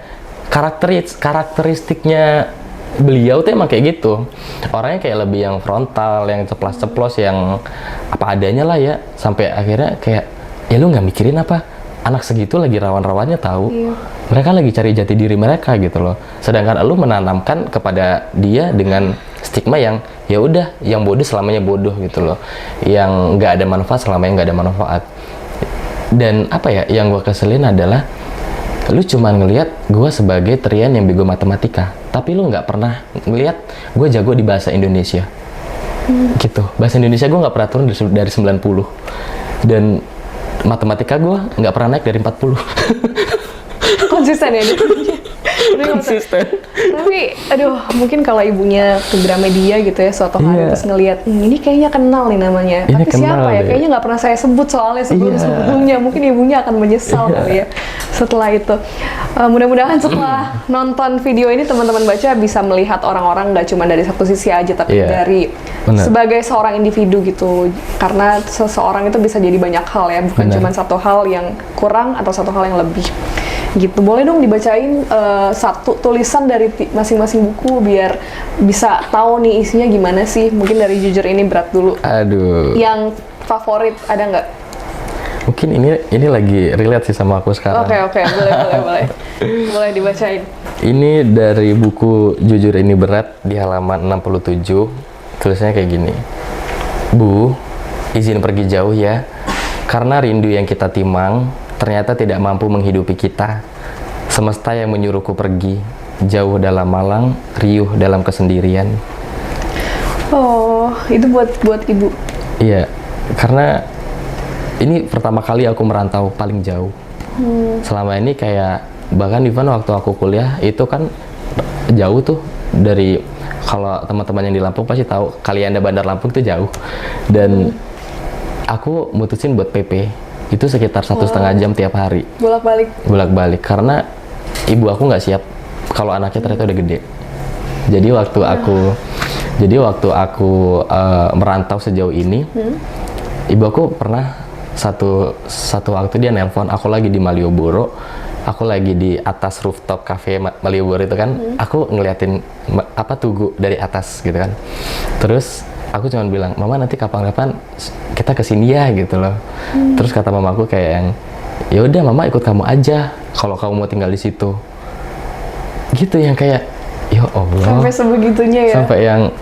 Speaker 2: karakteristiknya beliau tuh emang kayak gitu. Orangnya kayak lebih yang frontal, yang ceplas-ceplos, yang apa adanya lah ya. Sampai akhirnya kayak, ya lu nggak mikirin apa? Anak segitu lagi rawan-rawannya tahu. Mereka lagi cari jati diri mereka gitu loh. Sedangkan lu menanamkan kepada dia dengan stigma yang ya udah, yang bodoh selamanya bodoh gitu loh. Yang nggak ada manfaat selamanya nggak ada manfaat. Dan apa ya, yang gue keselin adalah lu cuma ngelihat gue sebagai Trian yang bego matematika, tapi lu nggak pernah ngelihat gue jago di bahasa Indonesia. Gitu. Bahasa Indonesia gue nggak pernah turun dari 90. Dan matematika gue nggak pernah naik dari 40.
Speaker 1: Konsisten ya dia.
Speaker 2: Konsisten.
Speaker 1: Tapi aduh, mungkin kalau ibunya ke Gramedia gitu ya suatu hari terus ngelihat ini kayaknya kenal nih namanya,
Speaker 2: ini
Speaker 1: tapi siapa ya, kayaknya nggak pernah saya sebut soalnya sebelumnya. Mungkin ibunya akan menyesal kali ya setelah itu. Mudah-mudahan setelah nonton video ini teman-teman baca bisa melihat orang-orang nggak cuma dari satu sisi aja, tapi dari sebagai seorang individu gitu. Karena seseorang itu bisa jadi banyak hal ya, bukan cuma satu hal yang kurang atau satu hal yang lebih. Gitu. Boleh dong dibacain satu tulisan dari masing-masing buku biar bisa tahu nih isinya gimana sih. Mungkin dari jujur ini berat dulu.
Speaker 2: Aduh.
Speaker 1: Yang favorit ada nggak?
Speaker 2: Mungkin ini lagi relate sih sama aku sekarang.
Speaker 1: Oke, boleh. Boleh dibacain.
Speaker 2: Ini dari buku Jujur Ini Berat di halaman 67. Tulisannya kayak gini. Bu, izin pergi jauh ya. Karena rindu yang kita timang ternyata tidak mampu menghidupi kita. Semesta yang menyuruhku pergi, jauh dalam malang, riuh dalam kesendirian.
Speaker 1: Oh, itu buat ibu.
Speaker 2: Iya, karena ini pertama kali aku merantau paling jauh. Selama ini kayak, bahkan even waktu aku kuliah itu kan jauh tuh dari, kalau teman-teman yang di Lampung pasti tahu, Kalianda Bandar Lampung itu jauh. Dan aku mutusin buat PP. Itu sekitar 1,5 jam tiap hari. Bolak-balik. Karena ibu aku nggak siap kalau anaknya ternyata udah gede. Jadi waktu aku merantau sejauh ini, ibu aku pernah satu waktu dia nelpon, aku lagi di Malioboro, aku lagi di atas rooftop cafe Malioboro itu kan, aku ngeliatin Tugu dari atas gitu kan. Terus aku cuma bilang, mama nanti kapan-kapan kita kesini ya gitu loh. Terus kata mamaku kayak yang, ya udah mama ikut kamu aja kalau kamu mau tinggal di situ. Gitu yang kayak, ya Allah.
Speaker 1: Sampai sebegitunya ya.
Speaker 2: Sampai yang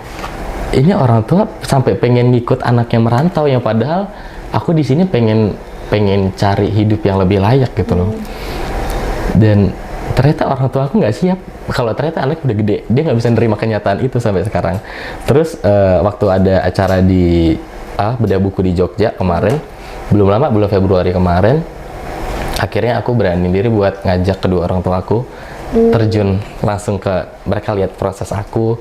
Speaker 2: ini orang tua sampai pengen ngikut anaknya merantau, yang padahal aku di sini pengen cari hidup yang lebih layak gitu loh. Dan ternyata orang tua aku nggak siap kalau ternyata anak udah gede, dia nggak bisa nerima kenyataan itu sampai sekarang. Terus waktu ada acara di Bedah Buku di Jogja kemarin, bulan Februari kemarin, akhirnya aku berani diri buat ngajak kedua orang tua aku terjun langsung ke mereka, lihat proses aku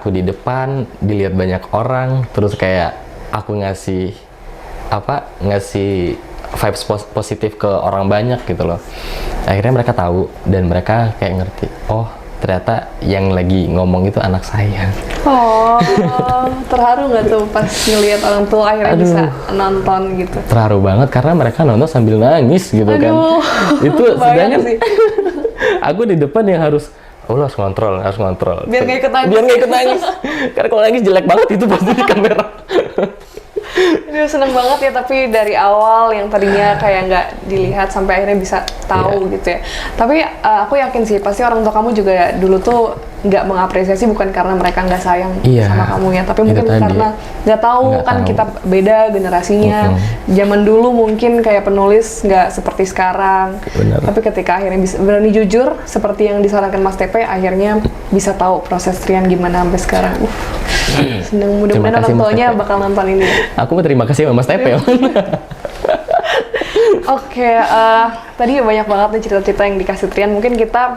Speaker 2: di depan, dilihat banyak orang, terus kayak aku ngasih vibes positif ke orang banyak gitu loh. Akhirnya mereka tahu dan mereka kayak ngerti, oh ternyata yang lagi ngomong itu anak saya.
Speaker 1: Oh, terharu nggak tuh pas ngelihat orang tua akhirnya bisa nonton gitu?
Speaker 2: Terharu banget karena mereka nonton sambil nangis gitu kan. Itu sedangkan aku di depan yang harus harus ngontrol.
Speaker 1: Biar nggak ikut nangis.
Speaker 2: Karena kalau nangis jelek banget itu pasti di kamera.
Speaker 1: Ini seneng banget ya, tapi dari awal yang tadinya kayak nggak dilihat sampai akhirnya bisa tahu gitu ya. Tapi aku yakin sih pasti orang tua kamu juga dulu tuh nggak mengapresiasi, bukan karena mereka nggak sayang sama kamu ya, tapi mungkin karena nggak tahu kita beda generasinya. Zaman dulu mungkin kayak penulis nggak seperti sekarang.
Speaker 2: Bener.
Speaker 1: Tapi ketika akhirnya bisa berani jujur seperti yang disarankan Mas Tepe, akhirnya bisa tahu proses Trian gimana sampai sekarang. Seneng, mudah-mudahan orang tuanya bakal nonton ini.
Speaker 2: Aku mau terima kasih sama Mas Tepe.
Speaker 1: Oke, tadi banyak banget nih cerita-cerita yang dikasih Trian. Mungkin kita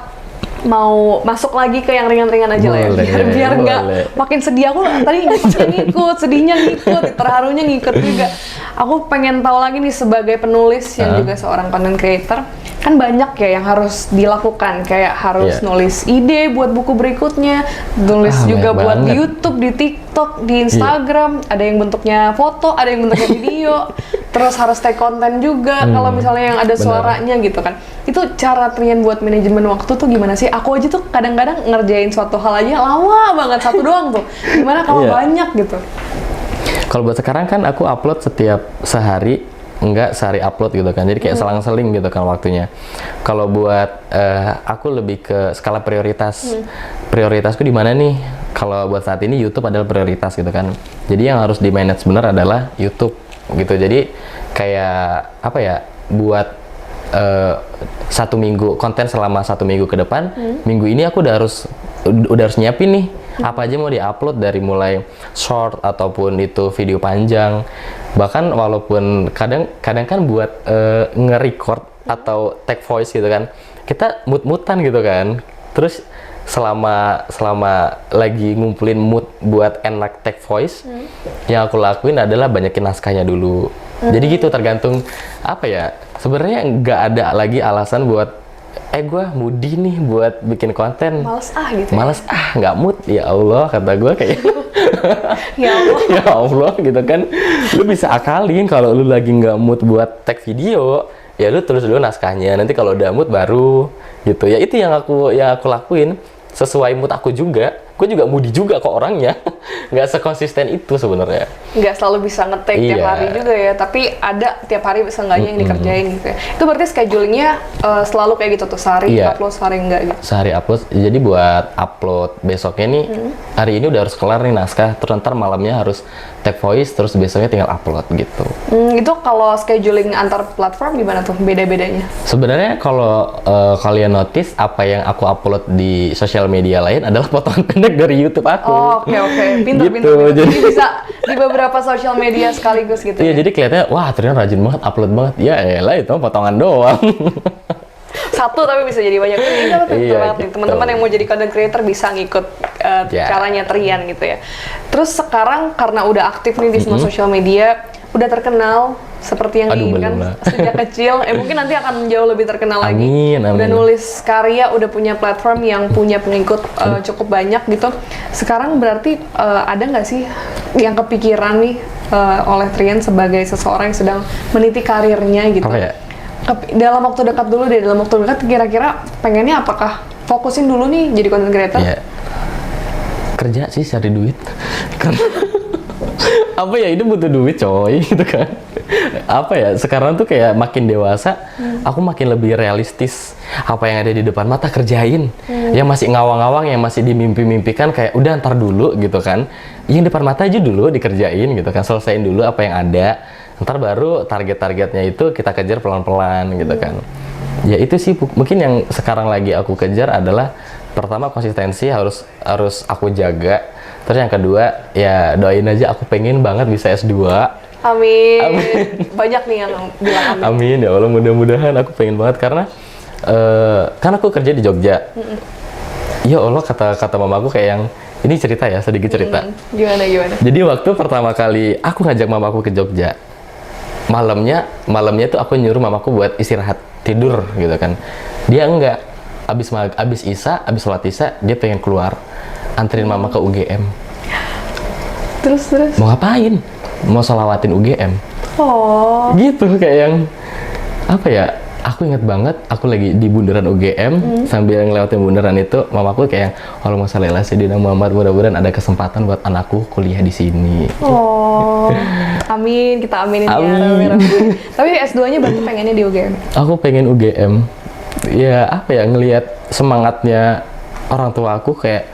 Speaker 1: mau masuk lagi ke yang ringan-ringan aja lah ya, biar nggak makin sedih. Aku tadi ngikut, sedihnya ngikut, terharunya ngikut juga. Aku pengen tahu lagi nih sebagai penulis yang juga seorang content creator, kan banyak ya yang harus dilakukan, kayak harus nulis ide buat buku berikutnya, nulis juga buat di YouTube, di TikTok, di Instagram, ada yang bentuknya foto, ada yang bentuknya video, terus harus take konten juga kalau misalnya yang ada suaranya gitu kan. Itu cara Trian buat manajemen waktu tuh gimana sih? Aku aja tuh kadang-kadang ngerjain suatu hal aja lama banget, satu doang tuh. Gimana kalau banyak gitu?
Speaker 2: Kalau buat sekarang kan aku upload setiap sehari, enggak sehari upload gitu kan, jadi kayak selang-seling gitu kan waktunya. Kalau buat aku lebih ke skala prioritas. Prioritasku di mana nih? Kalau buat saat ini YouTube adalah prioritas gitu kan, jadi yang harus di manage benar adalah YouTube gitu. Jadi kayak apa ya, buat 1 minggu konten selama 1 minggu ke depan, minggu ini aku udah harus nyiapin nih apa aja mau diupload, dari mulai short ataupun itu video panjang. Bahkan walaupun kadang kan buat nge-record atau take voice gitu kan, kita mood-moodan gitu kan. Terus selama lagi ngumpulin mood buat enak take voice, yang aku lakuin adalah banyakin naskahnya dulu. Jadi gitu, tergantung apa ya, sebenarnya nggak ada lagi alasan buat gue moody nih buat bikin konten. Males nggak mood. Ya Allah, kata gue kayak ya Allah gitu kan. Lu bisa akalin kalau lu lagi nggak mood buat tag video, ya lu terus dulu naskahnya, nanti kalau udah mood baru gitu ya. Itu yang aku lakuin sesuai mood aku juga. Gue juga moody juga kok orangnya. Nggak sekonsisten itu sebenarnya. Nggak
Speaker 1: selalu bisa nge-take tiap hari juga ya, tapi ada tiap hari seenggaknya yang dikerjain gitu ya. Itu berarti schedule-nya selalu kayak gitu tuh, sehari upload, sehari enggak gitu? Sehari
Speaker 2: upload, jadi buat upload besoknya nih, hari ini udah harus kelar nih naskah, terus ntar malamnya harus take voice, terus besoknya tinggal upload gitu.
Speaker 1: Itu kalau scheduling antar platform gimana tuh beda-bedanya?
Speaker 2: Sebenarnya kalau kalian notice, apa yang aku upload di sosial media lain adalah potongan pendek dari YouTube aku.
Speaker 1: Oh, oke. Pinter. Jadi bisa di beberapa sosial media sekaligus gitu.
Speaker 2: Iya, jadi kelihatannya wah Trian rajin banget, upload banget. Ya elah, itu potongan doang.
Speaker 1: Satu tapi bisa jadi banyak. Teman-teman yang mau jadi content creator bisa ngikut caranya Trian gitu ya. Terus sekarang karena udah aktif nih di semua sosial media, udah terkenal seperti yang diinginkan sejak kecil, mungkin nanti akan jauh lebih terkenal lagi. Udah nulis karya, udah punya platform yang punya pengikut cukup banyak gitu. Sekarang berarti ada nggak sih yang kepikiran nih oleh Trian sebagai seseorang yang sedang meniti karirnya gitu?
Speaker 2: Apa ya?
Speaker 1: Dalam waktu dekat dulu deh, dalam waktu dekat kira-kira pengennya apakah fokusin dulu nih jadi content creator?
Speaker 2: Iya. Kerja sih cari duit. Karena apa ya, ini butuh duit coy gitu kan. Apa ya, sekarang tuh kayak makin dewasa, aku makin lebih realistis. Apa yang ada di depan mata kerjain. Yang masih ngawang-ngawang, yang masih dimimpi-mimpikan kayak udah ntar dulu gitu kan. Yang depan mata aja dulu dikerjain gitu kan, selesaiin dulu apa yang ada. Ntar baru target-targetnya itu kita kejar pelan-pelan gitu kan. Ya itu sih mungkin yang sekarang lagi aku kejar adalah pertama konsistensi harus aku jaga. Terus yang kedua ya doain aja, aku pengen banget bisa S2.
Speaker 1: Amin. Banyak nih yang bilang amin.
Speaker 2: Amin ya Allah, mudah-mudahan aku pengen banget karena kan aku kerja di Jogja. Ya Allah, kata mamaku kayak yang ini cerita ya, sedikit cerita.
Speaker 1: Gimana?
Speaker 2: Jadi waktu pertama kali aku ngajak mamaku ke Jogja, malamnya tuh aku nyuruh mamaku buat istirahat tidur gitu kan. Dia enggak, abis Isya, abis sholat Isya dia pengen keluar anterin mama ke UGM.
Speaker 1: Terus
Speaker 2: mau ngapain? Mau sholawatin UGM.
Speaker 1: Oh
Speaker 2: gitu, kayak yang apa ya, aku ingat banget aku lagi di bundaran UGM sambil ngelewatin bundaran itu, mamaku kayak Allahumma shalli ala sayyidina Muhammad, mudah-mudahan ada kesempatan buat anakku kuliah di sini.
Speaker 1: Oh amin, kita aminin ya. Tapi S2-nya berarti pengennya di UGM? Aku
Speaker 2: pengen UGM. Ya apa ya, ngelihat semangatnya orang tua aku, kayak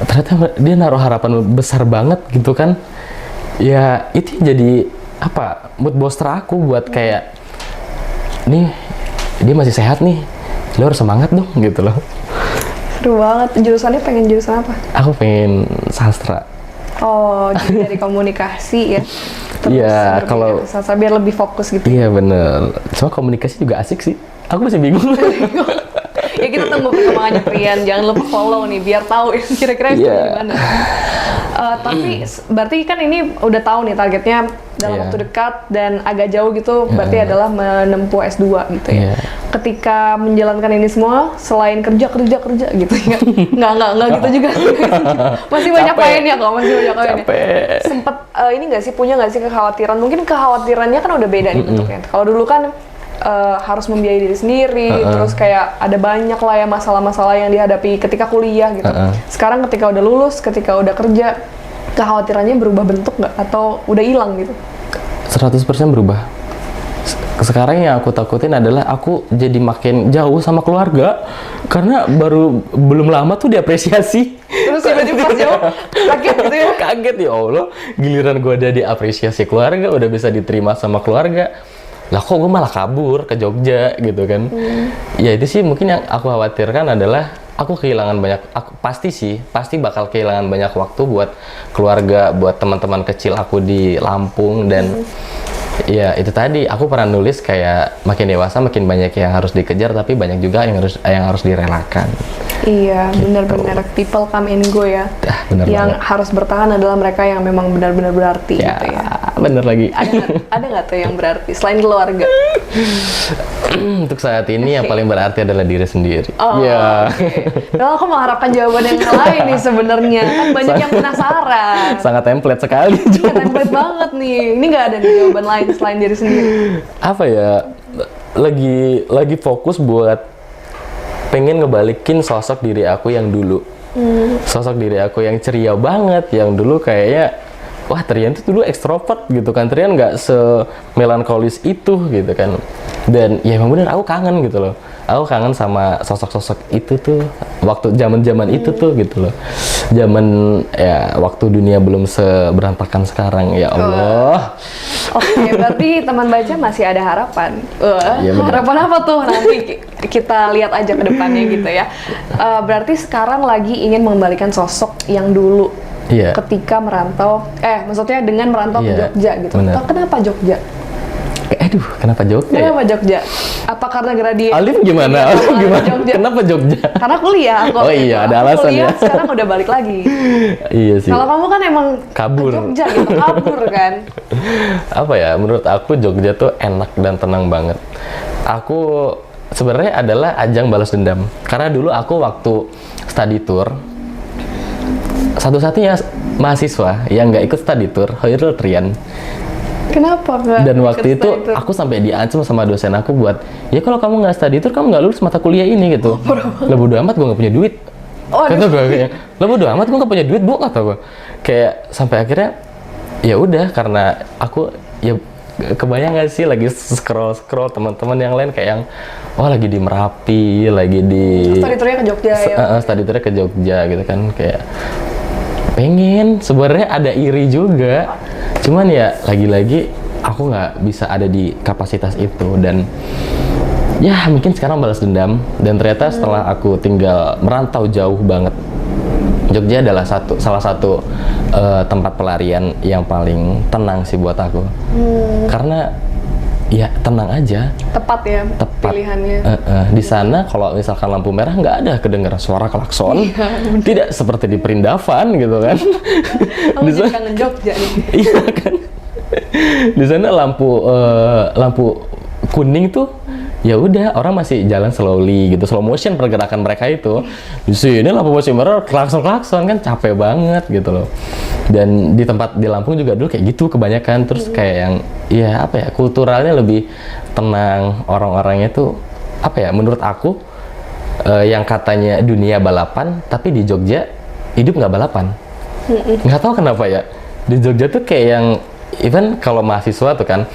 Speaker 2: ternyata dia naruh harapan besar banget gitu kan. Ya itu jadi apa, mood booster aku buat kayak nih dia masih sehat nih, lo harus semangat dong gitu loh.
Speaker 1: Seru banget. Jurusannya pengen jurusan apa?
Speaker 2: Aku pengen sastra.
Speaker 1: Oh, jadi dari komunikasi ya?
Speaker 2: Iya, kalau
Speaker 1: sastra biar lebih fokus gitu.
Speaker 2: Iya bener, cuma komunikasi juga asik sih. Aku masih bingung.
Speaker 1: Ya kita tunggu perkembangannya Trian, jangan lupa follow nih biar tahu kira-kira gimana. Tapi berarti kan ini udah tahu nih targetnya dalam waktu dekat dan agak jauh gitu, berarti adalah menempuh S2 gitu ya. Ketika menjalankan ini semua, selain kerja gitu ya, nggak gitu juga. Masih banyak lainnya kok, masih banyak lainnya. Sempet ini nggak sih, punya nggak sih kekhawatiran? Mungkin kekhawatirannya kan udah beda nih bentuknya. Kalau dulu kan harus membiayai diri sendiri, terus kayak ada banyak lah ya masalah-masalah yang dihadapi ketika kuliah gitu. Sekarang ketika udah lulus, ketika udah kerja, kekhawatirannya berubah bentuk nggak? Atau udah hilang gitu?
Speaker 2: 100% berubah. Sekarang yang aku takutin adalah aku jadi makin jauh sama keluarga, karena belum lama tuh diapresiasi.
Speaker 1: Terus tiba-tiba pas jauh, kaget gitu ya?
Speaker 2: Kaget ya Allah, giliran gue udah diapresiasi keluarga, udah bisa diterima sama keluarga, lah kok gue malah kabur ke Jogja gitu kan. Ya itu sih mungkin yang aku khawatirkan adalah aku kehilangan pasti bakal kehilangan banyak waktu buat keluarga, buat teman-teman kecil aku di Lampung. Dan ya itu tadi, aku pernah nulis kayak makin dewasa makin banyak yang harus dikejar, tapi banyak juga yang harus direlakan.
Speaker 1: Iya, gitu. Benar-benar people come and go ya.
Speaker 2: Bener
Speaker 1: yang banget. Harus bertahan adalah mereka yang memang benar-benar berarti
Speaker 2: ya,
Speaker 1: gitu ya.
Speaker 2: Bener lagi.
Speaker 1: Ada nggak tuh yang berarti selain keluarga?
Speaker 2: Untuk saat ini yang paling berarti adalah diri sendiri.
Speaker 1: Oh,
Speaker 2: ya.
Speaker 1: Kalau aku mengharapkan jawaban yang lain nih sebenarnya, kan banyak yang penasaran.
Speaker 2: Sangat template sekali.
Speaker 1: Sangat template banget nih. Ini nggak ada nih jawaban lain selain diri sendiri.
Speaker 2: Apa ya? Lagi fokus buat pengen ngebalikin sosok diri aku yang dulu. Sosok diri aku yang ceria banget, yang dulu kayaknya wah Trian tuh dulu ekstrovert gitu kan, Trian nggak semelankolis itu gitu kan. Dan ya emang bener aku kangen gitu loh, aku kangen sama sosok-sosok itu tuh waktu zaman itu tuh gitu loh, zaman ya waktu dunia belum seberantakan sekarang. Ya Allah.
Speaker 1: Oke, berarti teman baca masih ada harapan.
Speaker 2: Ya,
Speaker 1: harapan apa tuh? Nanti kita lihat aja ke depannya gitu ya. Berarti sekarang lagi ingin mengembalikan sosok yang dulu.
Speaker 2: Iya.
Speaker 1: Ketika merantau, maksudnya dengan merantau ke Jogja gitu. Kenapa Jogja?
Speaker 2: Aduh, kenapa Jogja?
Speaker 1: Kenapa Jogja? Apa karena gradien?
Speaker 2: Alif gimana?
Speaker 1: Jogja.
Speaker 2: Kenapa Jogja?
Speaker 1: Karena kuliah.
Speaker 2: Oh iya, ada alasan
Speaker 1: kuliah,
Speaker 2: ya.
Speaker 1: Sekarang udah balik lagi.
Speaker 2: Iya sih.
Speaker 1: Kalau kamu kan emang
Speaker 2: kabur.
Speaker 1: Jogja gitu, kabur kan.
Speaker 2: Apa ya? Menurut aku Jogja tuh enak dan tenang banget. Aku sebenarnya adalah ajang balas dendam. Karena dulu aku waktu study tour satu-satunya mahasiswa yang nggak ikut study tour, Hoirul Trian.
Speaker 1: Kenapa nggak?
Speaker 2: Dan waktu itu aku sampai diancam sama dosen aku buat, ya kalau kamu nggak study tour, kamu nggak lulus mata kuliah ini gitu. Lah bodo amat, gue nggak punya duit. Kata gue kayak, lah bodo amat, gue nggak punya duit, bu, kata gue. Kayak sampai akhirnya, ya udah, karena aku ya kebayang nggak sih lagi scroll teman-teman yang lain kayak yang, oh lagi di Merapi, lagi di
Speaker 1: study tournya ke Jogja ya.
Speaker 2: Study tournya ke Jogja gitu kan, kayak pengen sebenarnya ada iri juga, cuman ya lagi-lagi aku nggak bisa ada di kapasitas itu. Dan ya mungkin sekarang balas dendam. Dan ternyata setelah aku tinggal merantau jauh banget, Jogja adalah salah satu tempat pelarian yang paling tenang sih buat aku. Karena ya tenang aja.
Speaker 1: Tepat ya pilihannya.
Speaker 2: Di sana kalau misalkan lampu merah nggak ada kedengaran suara klakson. Tidak seperti di Perindavan gitu kan.
Speaker 1: Di sana kangen Jogja nih.
Speaker 2: Iya kan. Di sana lampu kuning tuh ya udah, orang masih jalan slowly gitu, slow motion pergerakan mereka itu. Di sini lampu masih merah, klakson kan capek banget gitu loh. Dan di tempat di Lampung juga dulu kayak gitu kebanyakan. Terus kayak yang ya apa ya, kulturalnya lebih tenang, orang-orangnya tuh apa ya, menurut aku yang katanya dunia balapan, tapi di Jogja hidup nggak balapan. Nggak tahu kenapa ya, di Jogja tuh kayak yang even kalau mahasiswa tuh kan,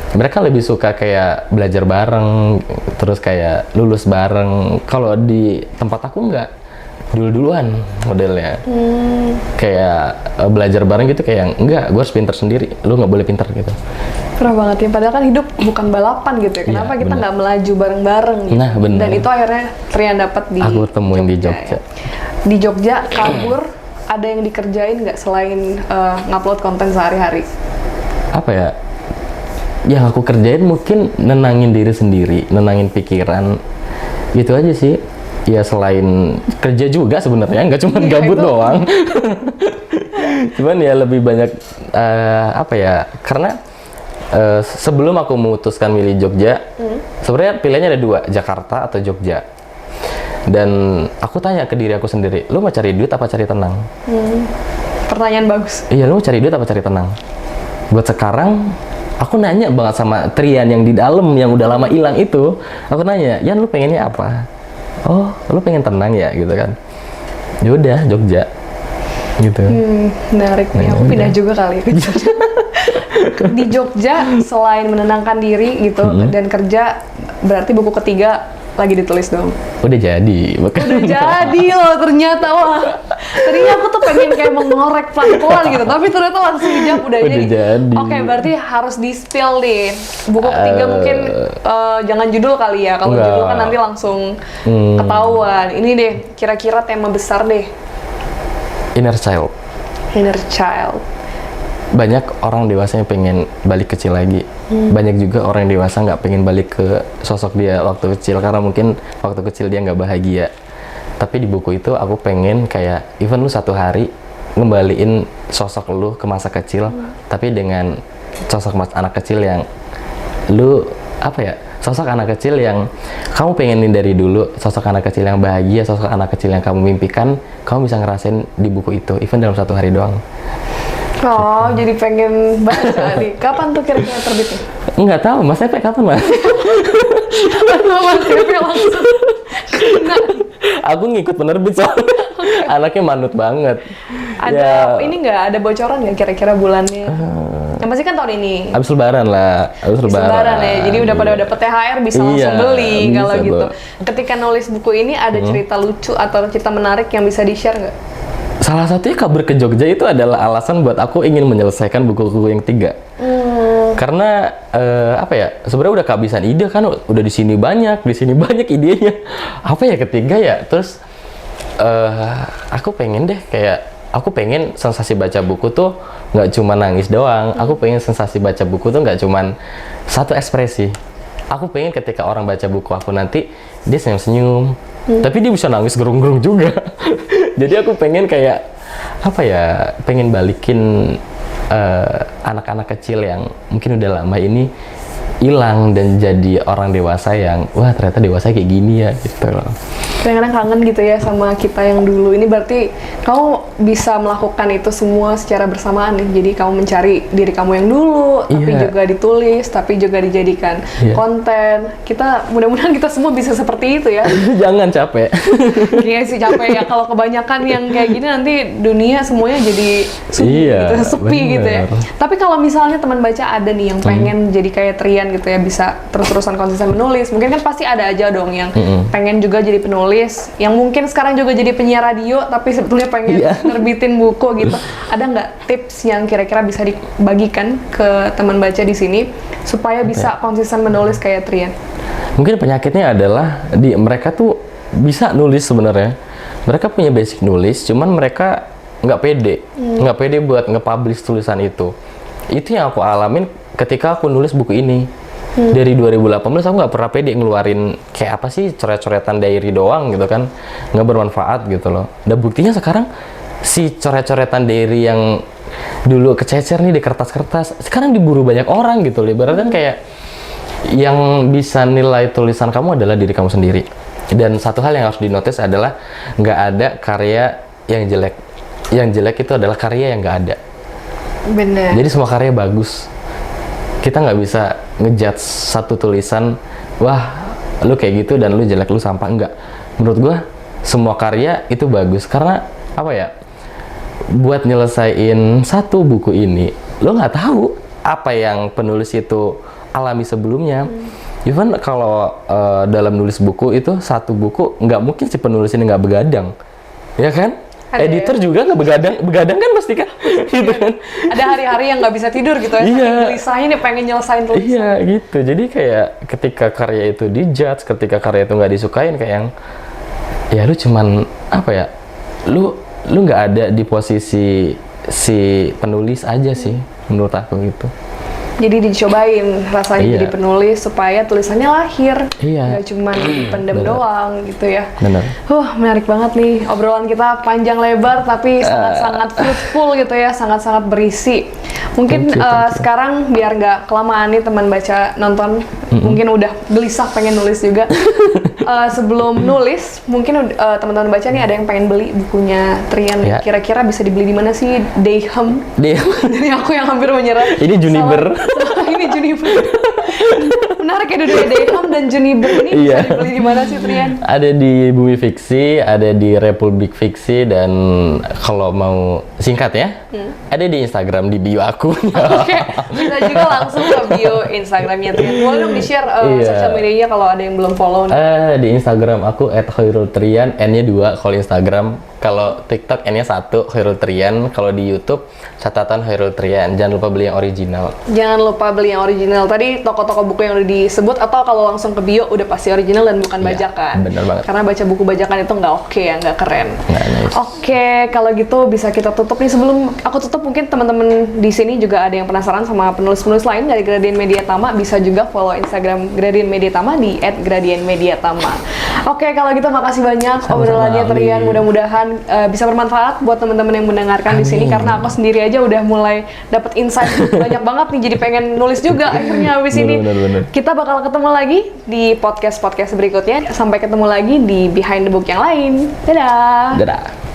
Speaker 2: mereka lebih suka kayak belajar bareng, terus kayak lulus bareng. Kalau di tempat aku nggak, dulu-duluan modelnya. Kayak belajar bareng gitu, kayak yang enggak, gue harus pinter sendiri, lu nggak boleh pinter gitu.
Speaker 1: Parah banget ya, padahal kan hidup bukan balapan gitu ya. Kenapa kita nggak melaju bareng-bareng gitu?
Speaker 2: Nah, bener.
Speaker 1: Dan itu akhirnya Trian dapat di
Speaker 2: aku temuin di Jogja.
Speaker 1: Ya. Di Jogja kabur, ada yang dikerjain nggak selain ngupload konten sehari-hari?
Speaker 2: Apa ya? Yang aku kerjain mungkin nenangin diri sendiri, nenangin pikiran, gitu aja sih. Ya selain kerja juga sebenarnya, nggak cuma gabut doang. Cuman ya lebih banyak apa ya? Karena sebelum aku memutuskan milih Jogja, sebenarnya pilihannya ada dua, Jakarta atau Jogja. Dan aku tanya ke diri aku sendiri, lu mau cari duit apa cari tenang?
Speaker 1: Pertanyaan bagus.
Speaker 2: Iya, lu mau cari duit apa cari tenang? Buat sekarang, aku nanya banget sama Trian yang di dalam, yang udah lama hilang itu. Aku nanya, Yan, lu pengennya apa? Oh, lu pengen tenang ya, gitu kan? Ya udah, Jogja, gitu.
Speaker 1: Menarik nih. Aku pindah juga kali. Di Jogja, selain menenangkan diri gitu dan kerja, berarti buku ketiga lagi ditulis dong.
Speaker 2: Udah jadi.
Speaker 1: Udah jadi loh ternyata. Wah, tadinya aku tuh pengen kayak mengorek pelan-pelan gitu, tapi ternyata langsung dijawab udah jadi. Oke, berarti harus di-spill nih. Buku ketiga mungkin jangan judul kali ya. Kalau judul kan nanti langsung ketahuan. Ini deh, kira-kira tema besar deh.
Speaker 2: Inner child.
Speaker 1: Inner child.
Speaker 2: Banyak orang dewasa yang pengen balik kecil lagi. Banyak juga orang dewasa nggak pengen balik ke sosok dia waktu kecil, karena mungkin waktu kecil dia nggak bahagia. Tapi di buku itu aku pengen kayak even lu satu hari ngembaliin sosok lu ke masa kecil, tapi dengan sosok anak kecil yang lu apa ya, sosok anak kecil yang kamu pengenin dari dulu, sosok anak kecil yang bahagia, sosok anak kecil yang kamu mimpikan, kamu bisa ngerasain di buku itu even dalam satu hari doang.
Speaker 1: Oh, jadi pengen baca nih. Kapan tuh kira-kira terbitnya?
Speaker 2: Nggak tahu, Mas Epe kapan, Mas?
Speaker 1: Mas Epe langsung kena.
Speaker 2: Aku ngikut penerbit soalnya. Anaknya manut banget.
Speaker 1: Ada ini nggak? Ada bocoran nggak kira-kira bulannya? Yang pasti kan tahun ini.
Speaker 2: Abis lebaran lah. Abis lebaran
Speaker 1: ya. Jadi udah pada dapet THR bisa langsung beli kalau gitu. Ketika nulis buku ini ada cerita lucu atau cerita menarik yang bisa di-share nggak?
Speaker 2: Salah satunya kabur ke Jogja itu adalah alasan buat aku ingin menyelesaikan buku-buku yang 3. Karena apa ya, sebenarnya udah kehabisan ide kan, udah di sini banyak idenya. Apa ya ketiga ya, terus aku pengen deh aku pengen sensasi baca buku tuh nggak cuma nangis doang. Aku pengen sensasi baca buku tuh nggak cuma satu ekspresi. Aku pengen ketika orang baca buku aku nanti dia senyum-senyum, tapi dia bisa nangis gerung-gerung juga. Jadi aku pengen kayak apa ya, pengen balikin anak-anak kecil yang mungkin udah lama ini hilang dan jadi orang dewasa yang wah ternyata dewasa kayak gini ya gitu loh.
Speaker 1: kadang-kadang kangen gitu ya sama kita yang dulu. Ini berarti kamu bisa melakukan itu semua secara bersamaan nih. Jadi kamu mencari diri kamu yang dulu, tapi juga ditulis, tapi juga dijadikan konten. Kita mudah-mudahan kita semua bisa seperti itu ya.
Speaker 2: Jangan capek.
Speaker 1: Iya sih capek ya, kalau kebanyakan yang kayak gini nanti dunia semuanya jadi sepi gitu ya. Tapi kalau misalnya teman baca ada nih yang pengen jadi kayak Trian gitu ya, bisa terus-terusan konsisten menulis, mungkin kan pasti ada aja dong yang pengen juga jadi penulis, yang mungkin sekarang juga jadi penyiar radio tapi sebetulnya pengen nerbitin buku gitu. Ada nggak tips yang kira-kira bisa dibagikan ke teman baca di sini supaya bisa konsisten menulis kayak Trian?
Speaker 2: Mungkin penyakitnya adalah mereka tuh bisa nulis sebenarnya. Mereka punya basic nulis, cuman mereka nggak pede buat nge-publish tulisan itu. Itu yang aku alamin ketika aku nulis buku ini. Dari 2018 aku nggak pernah pede ngeluarin kayak apa sih, coret-coretan diary doang gitu kan, nggak bermanfaat gitu loh. Dan buktinya sekarang si coret-coretan diary yang dulu kececer nih di kertas-kertas, sekarang diburu banyak orang gitu loh. Ibaratnya kayak yang bisa nilai tulisan kamu adalah diri kamu sendiri. Dan satu hal yang harus dinotis adalah nggak ada karya yang jelek. Yang jelek itu adalah karya yang nggak ada.
Speaker 1: Bener.
Speaker 2: Jadi semua karya bagus. Kita nggak bisa ngejudge satu tulisan, wah lu kayak gitu dan lu jelek, lu sampah. Enggak. Menurut gua semua karya itu bagus karena apa ya? Buat nyelesain satu buku ini, lo nggak tahu apa yang penulis itu alami sebelumnya. Even kalau dalam nulis buku itu satu buku nggak mungkin si penulis ini nggak begadang, ya kan? Editor juga nggak begadang kan pasti kan, gitu kan? Ada
Speaker 1: hari-hari yang nggak bisa tidur gitu ya, gelisahnya nih pengen nyelesain tulisan.
Speaker 2: Iya gitu, jadi kayak ketika karya itu dijudge, ketika karya itu nggak disukain, kayak yang ya lu cuman apa ya, lu nggak ada di posisi si penulis aja sih, menurut aku gitu.
Speaker 1: Jadi dicobain rasanya jadi penulis supaya tulisannya lahir, nggak cuma pendem doang gitu ya.
Speaker 2: Bener.
Speaker 1: Menarik banget nih obrolan kita, panjang lebar tapi sangat-sangat fruitful gitu ya, sangat-sangat berisi. Mungkin thank you. Sekarang biar nggak kelamaan nih teman baca nonton, mungkin udah gelisah pengen nulis juga. Sebelum nulis, mungkin teman-teman baca nih ada yang pengen beli bukunya Trian. Kira-kira bisa dibeli di mana sih? Dayhem. Dari aku yang hampir menyerah.
Speaker 2: Ini Juniper.
Speaker 1: Ini Juniper. Menarik ya, dua Dayhem dan Juniper ini bisa dibeli di mana sih Trian?
Speaker 2: Ada di Bumi Fiksi, ada di Republik Fiksi, dan kalau mau singkat ya, ada di Instagram di bio aku.
Speaker 1: Oke, bisa juga langsung ke bio Instagramnya Trian. Boleh dong di-share sosial medianya kalau ada yang belum follow nih.
Speaker 2: Di Instagram aku @khairultrian, N-nya 2 kalau Instagram. Kalau TikTok N-nya 1, Khairul Trian. Kalau di YouTube, catatan Khairul Trian. Jangan lupa beli yang original.
Speaker 1: Jangan lupa beli yang original. Tadi toko-toko buku yang udah disebut, atau kalau langsung ke bio udah pasti original dan bukan bajakan.
Speaker 2: Bener banget.
Speaker 1: Karena baca buku bajakan itu nggak oke ya, nggak keren.
Speaker 2: Nice.
Speaker 1: Oke, kalau gitu bisa kita tutup nih. Sebelum aku tutup, mungkin teman-teman di sini juga ada yang penasaran sama penulis-penulis lain dari Gradien Media Tama. Bisa juga follow Instagram Gradien Media Tama di @gradienmediatama. Oke, kalau gitu makasih banyak obrolannya Trian. Mudah-mudahan bisa bermanfaat buat teman-teman yang mendengarkan di sini, karena aku sendiri aja udah mulai dapat insight banyak banget nih, jadi pengen nulis juga akhirnya habis ini.
Speaker 2: Bener.
Speaker 1: Kita bakal ketemu lagi di podcast berikutnya. Sampai ketemu lagi di Behind the Book yang lain. Dadah.